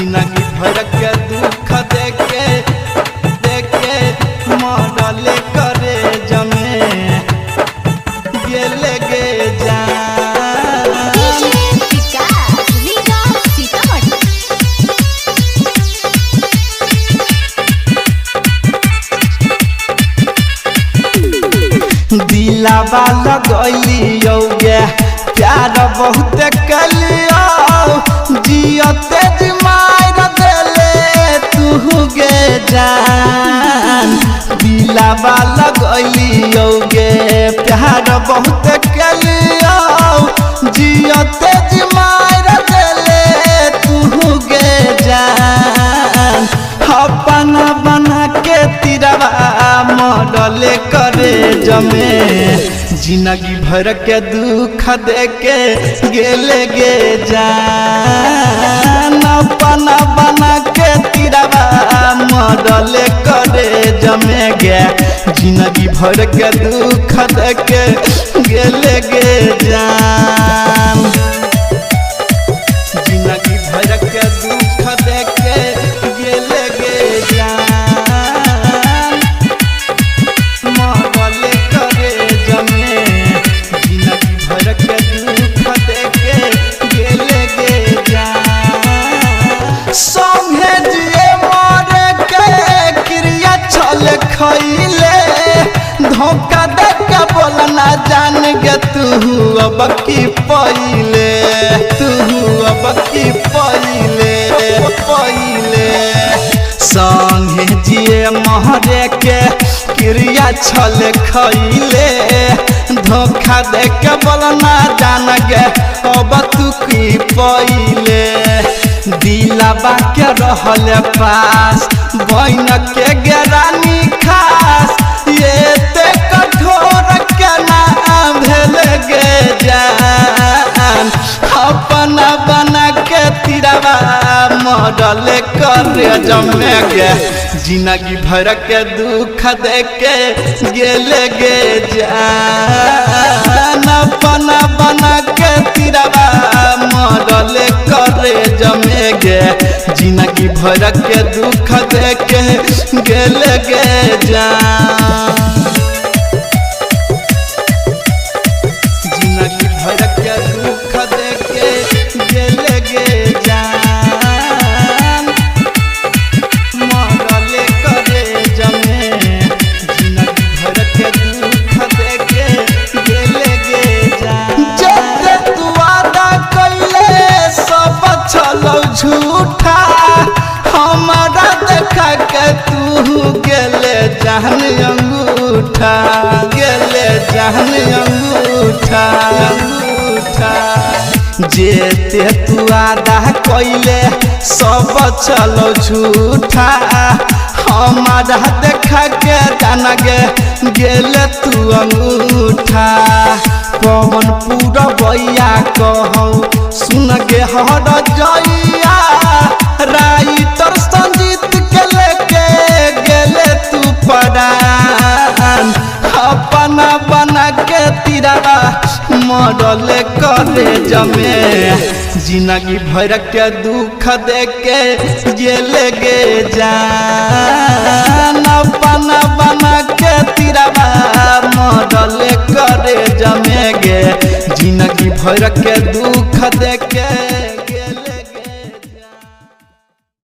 जिंदगी भर के दुख देके मरल करे जमे गेले गे दिलावा लगलियो गे प्यार बहुत कलियो जियते जी मार देले तू गे जान दिलावा लगलियो गे प्यार बहुत कलियो जियते जी मार देले तू गे जान अपना बना के तिरवा मरल करे जमे जिंदगी भर के दुख देके गेले गे जान अपना बना के तिरवा मरल करे जमे गे जिंदगी भर के दुख देके गेले गे जान जिंदगी भर के दुख देके गेले गे जान मरल करे जमे जिंदगी भर के दुख देके गेले गे जान संगे जिए मरे के क्रिया छल खइले धोखा दे के बोलना जान गे तू अब की पहिले तू अब की पहिले संगे जिए महरे के क्रिया छल खइले धोखा दे के बोलना जान गे अब तू की पहिले दिलावा के रहल पास बहन के गेरानी खास ये ते कठोर के ना भेल गे जान अपना बना के तिरवा मरल करे जमे गे जिंदगी भर के दुख देके गेले गे जान अपना बना के तिरवा मरल करे जमे गे जिंदगी भर के दुख देके गेले गे जान जिंदगी भर के दुख देके गेले गे जान मरल करे जमे जिंदगी भर के दुख देके गेले गे जान जते तू वादा कइले सब छलो झूठा हमारा देखा के तू गेले जान अंगूठा गेले जान अंगूठा जेते तू आदा कइले सब चलो झूठा हमारा देखा के जान गे गेले तू अंगूठा पवन पूरा बैया कहौ सुन गे हर जइया राइटर संजीत के लेके गेले तू परान अपना बना के तिरवा मरल करे जमे जिंदगी भर के दुख देके गेले गे जान अपना बना के तिरवा मरल करे जमे गे जिंदगी भर के दुख देके